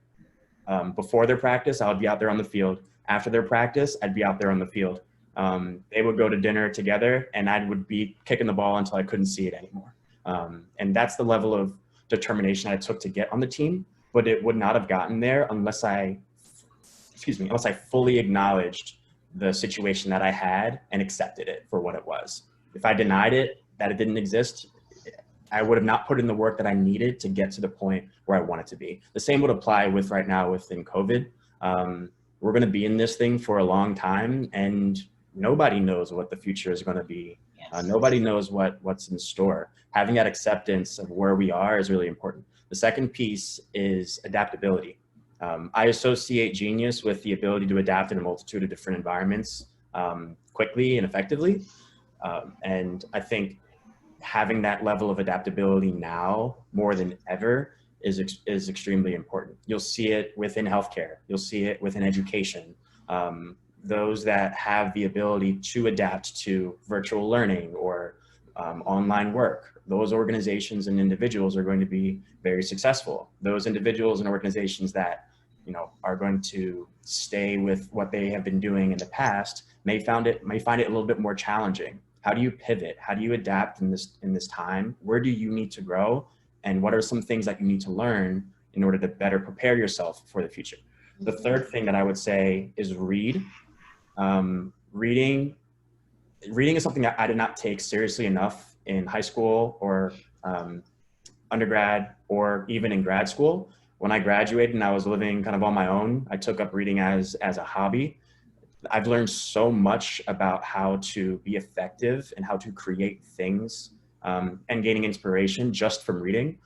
Before their practice, I would be out there on the field. After their practice, I'd be out there on the field. They would go to dinner together, and I would be kicking the ball until I couldn't see it anymore. And that's the level of determination I took to get on the team, but it would not have gotten there unless I fully acknowledged the situation that I had and accepted it for what it was. If I denied it, that it didn't exist, I would have not put in the work that I needed to get to the point where I wanted to be. The same would apply with right now within COVID. We're going to be in this thing for a long time, and nobody knows what the future is going to be. Yes. Nobody knows what's in store. Having that acceptance of where we are is really important. The second piece is adaptability. I associate genius with the ability to adapt in a multitude of different environments quickly and effectively. And I think having that level of adaptability now more than ever is extremely important. You'll see it within healthcare. You'll see it within education. Those that have the ability to adapt to virtual learning or online work, those organizations and individuals are going to be very successful. Those individuals and organizations that, you know, are going to stay with what they have been doing in the past may find it a little bit more challenging. How do you pivot? How do you adapt in this time? Where do you need to grow? And what are some things that you need to learn in order to better prepare yourself for the future? The third thing that I would say is read. Reading is something that I did not take seriously enough in high school or undergrad or even in grad school. When I graduated and I was living kind of on my own, I took up reading as a hobby. I've learned so much about how to be effective and how to create things and gaining inspiration just from reading.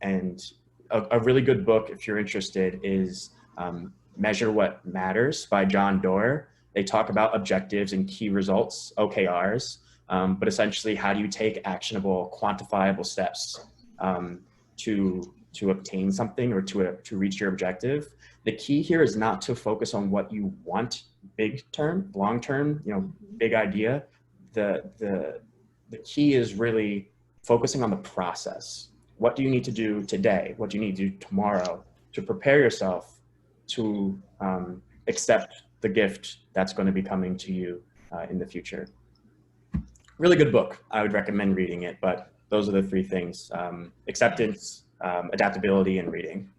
And a really good book, if you're interested, is Measure What Matters by John Doerr. They talk about objectives and key results, OKRs, but essentially how do you take actionable, quantifiable steps to obtain something or to reach your objective. The key here is not to focus on what you want, big term, long term, big idea. The key is really focusing on the process. What do you need to do today? What do you need to do tomorrow to prepare yourself to accept the gift that's going to be coming to you in the future? Really good book. I would recommend reading it, but those are the three things: acceptance, adaptability, and reading.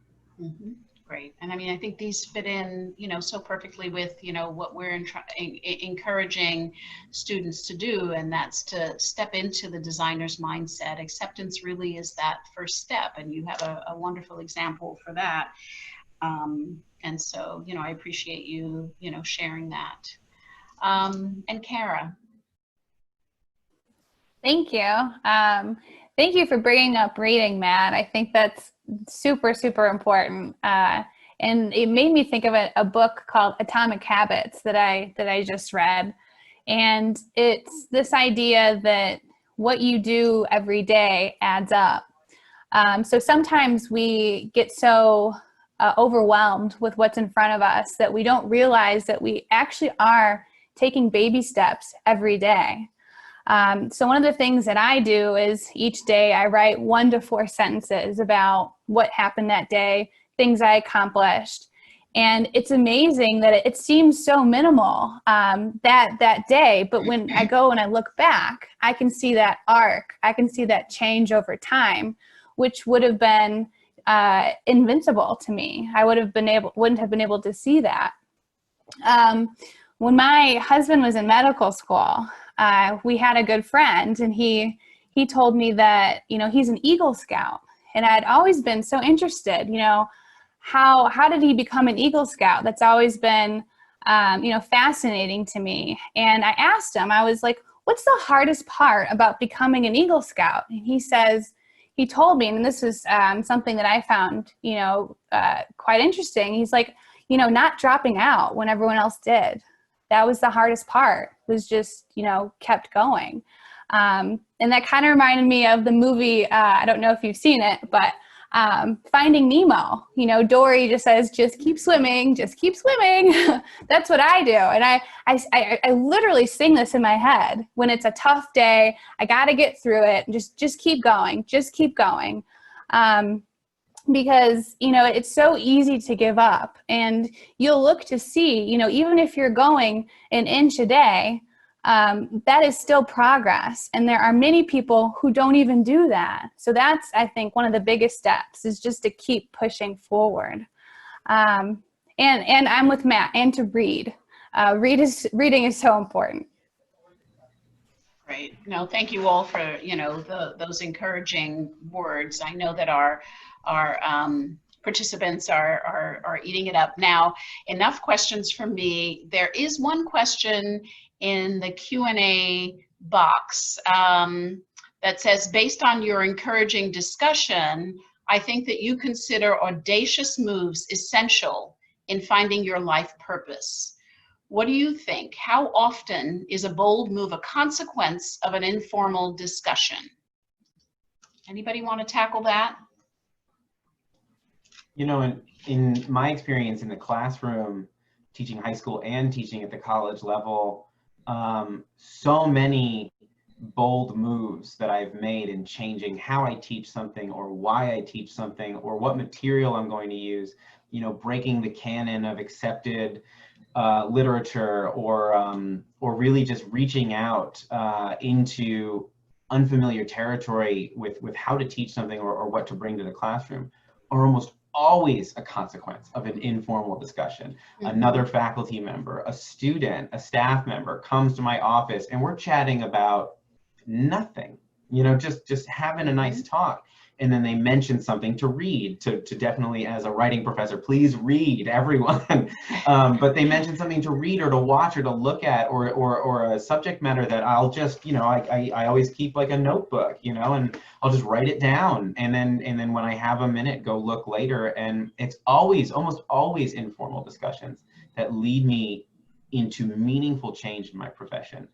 Mm-hmm. Great. And I mean, I think these fit in, so perfectly with, what we're encouraging students to do, and that's to step into the designer's mindset. Acceptance really is that first step, and you have a wonderful example for that. And so, I appreciate you, sharing that. And Kara. Thank you. Thank you for bringing up reading, Matt. I think that's super, super important. And it made me think of a book called Atomic Habits that I just read. And it's this idea that what you do every day adds up. So sometimes we get so overwhelmed with what's in front of us that we don't realize that we actually are taking baby steps every day. So one of the things that I do is each day I write 1 to 4 sentences about what happened that day, things I accomplished. And it's amazing that it seems so minimal that day, but when I go and I look back, I can see that arc. I can see that change over time, which would have been invincible to me. I wouldn't have been able to see that. When my husband was in medical school, we had a good friend, and he told me that, he's an Eagle Scout. And I'd always been so interested, how did he become an Eagle Scout? That's always been, fascinating to me. And I asked him, I was like, what's the hardest part about becoming an Eagle Scout? And he told me, and this was something that I found, quite interesting. He's like, not dropping out when everyone else did. That was the hardest part, was just, kept going. And that kind of reminded me of the movie, I don't know if you've seen it, but Finding Nemo. Dory just says, just keep swimming, just keep swimming. That's what I do. And I literally sing this in my head. When it's a tough day, I got to get through it. Just keep going, just keep going. Because, it's so easy to give up, and you'll look to see, even if you're going an inch a day, that is still progress. And there are many people who don't even do that. So that's, I think, one of the biggest steps, is just to keep pushing forward. And I'm with Matt, and to read. Reading is so important. Great. No, thank you all for, those encouraging words. I know that our participants are eating it up. Now, enough questions from me. There is one question in the Q&A box that says, based on your encouraging discussion, I think that you consider audacious moves essential in finding your life purpose. What do you think? How often is a bold move a consequence of an informal discussion? Anybody want to tackle that? In my experience in the classroom, teaching high school and teaching at the college level, so many bold moves that I've made in changing how I teach something, or why I teach something, or what material I'm going to use, breaking the canon of accepted literature, or really just reaching out into unfamiliar territory with how to teach something, or what to bring to the classroom, are almost always a consequence of an informal discussion. Mm-hmm. Another faculty member, a student, a staff member comes to my office, and we're chatting about nothing, just having a nice talk. And then they mention something to read, to definitely, as a writing professor, please read, everyone. But they mention something to read, or to watch, or to look at, or a subject matter that I'll just, I always keep like a notebook, and I'll just write it down. And then when I have a minute, go look later. And it's almost always informal discussions that lead me into meaningful change in my profession.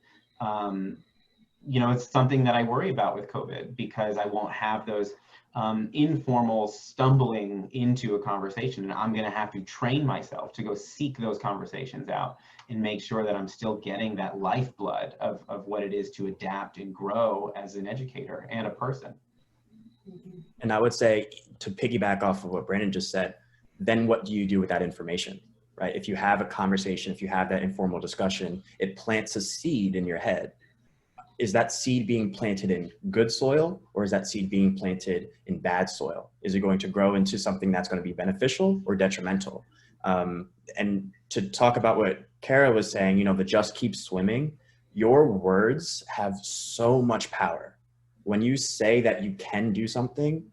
You know, it's something that I worry about with COVID, because I won't have those informal stumbling into a conversation, and I'm going to have to train myself to go seek those conversations out and make sure that I'm still getting that lifeblood of what it is to adapt and grow as an educator and a person. And I would say, to piggyback off of what Brandon just said, then what do you do with that information, right? If you have a conversation, if you have that informal discussion, it plants a seed in your head. Is that seed being planted in good soil, or is that seed being planted in bad soil? Is it going to grow into something that's going to be beneficial or detrimental? And to talk about what Kara was saying, you know, the just keep swimming, your words have so much power. When you say that you can do something,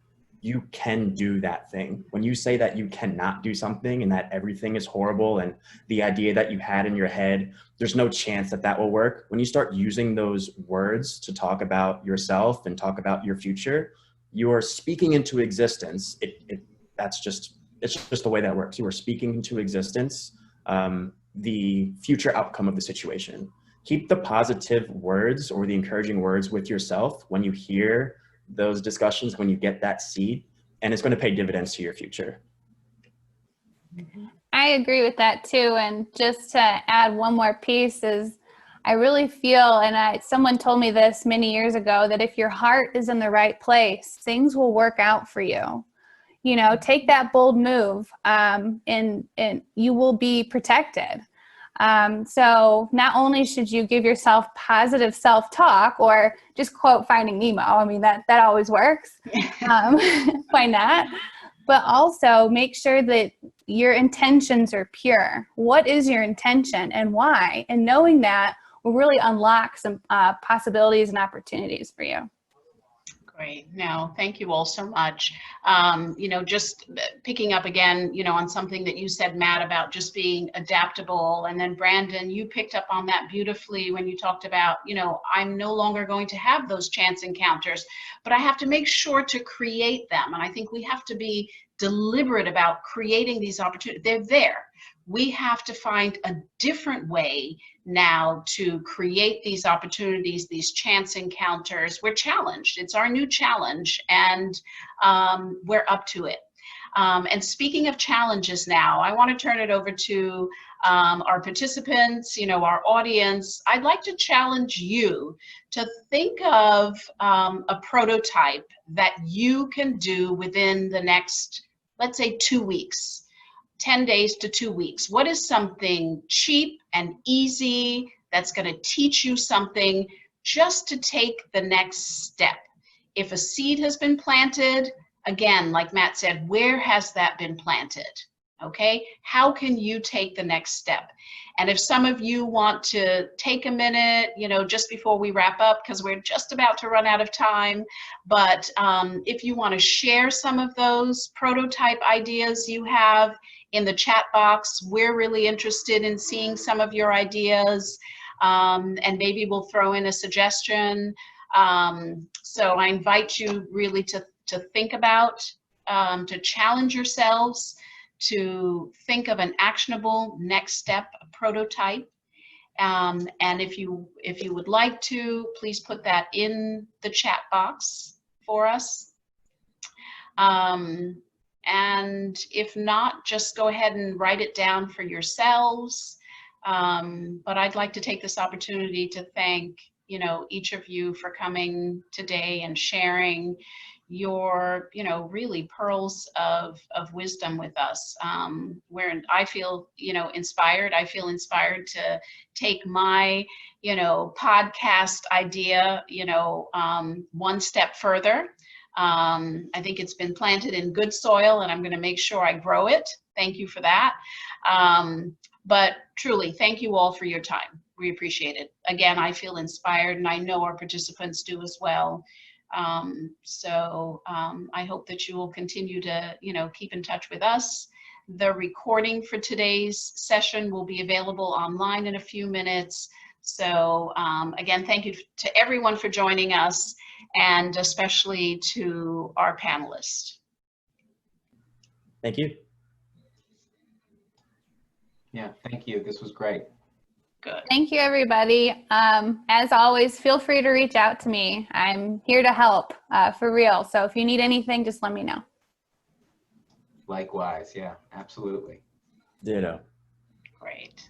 you can do that thing. When you say that you cannot do something and that everything is horrible and the idea that you had in your head, there's no chance that that will work. When you start using those words to talk about yourself and talk about your future, you are speaking into existence. It's just the way that works. You are speaking into existence the future outcome of the situation. Keep the positive words or the encouraging words with yourself when you hear those discussions, when you get that seed, and it's going to pay dividends to your future. I agree with that too. And just to add one more piece is, I really feel, and someone told me this many years ago, that if your heart is in the right place, things will work out for you. You know, take that bold move, and you will be protected. So not only should you give yourself positive self-talk, or just quote Finding Nemo, I mean, that always works. Why not? But also make sure that your intentions are pure. What is your intention and why? And knowing that will really unlock some possibilities and opportunities for you. Great. No, thank you all so much. You know, just picking up again, you know, on something that you said, Matt, about just being adaptable. And then Brandon, you picked up on that beautifully when you talked about, you know, I'm no longer going to have those chance encounters, but I have to make sure to create them. And I think we have to be deliberate about creating these opportunities. They're there. We have to find a different way now to create these opportunities, these chance encounters. We're challenged. It's our new challenge, and we're up to it. And speaking of challenges now, I want to turn it over to our participants, you know, our audience. I'd like to challenge you to think of a prototype that you can do within the next, let's say, 2 weeks. 10 days to 2 weeks. What is something cheap and easy that's going to teach you something just to take the next step? If a seed has been planted, again, like Matt said, where has that been planted? Okay, how can you take the next step? And if some of you want to take a minute, you know, just before we wrap up, because we're just about to run out of time, but if you want to share some of those prototype ideas you have in the chat box, we're really interested in seeing some of your ideas, and maybe we'll throw in a suggestion. So I invite you really to think about, to challenge yourselves, to think of an actionable next step, a prototype. And if you would like to, please put that in the chat box for us. And if not, just go ahead and write it down for yourselves. But I'd like to take this opportunity to thank, you know, each of you for coming today and sharing your, you know, really pearls of wisdom with us. Where I feel, you know, inspired. I feel inspired to take my, you know, podcast idea, you know, one step further. I think it's been planted in good soil, and I'm going to make sure I grow it. Thank you for that. But truly, thank you all for your time. We appreciate it. Again, I feel inspired, and I know our participants do as well. I hope that you will continue to, you know, keep in touch with us. The recording for today's session will be available online in a few minutes. So again, thank you to everyone for joining us, and especially to our panelists. Thank you. Yeah, thank you. This was great. Good. Thank you, everybody. As always, feel free to reach out to me. I'm here to help, for real. So if you need anything, just let me know. Likewise, yeah, absolutely. Ditto. Great.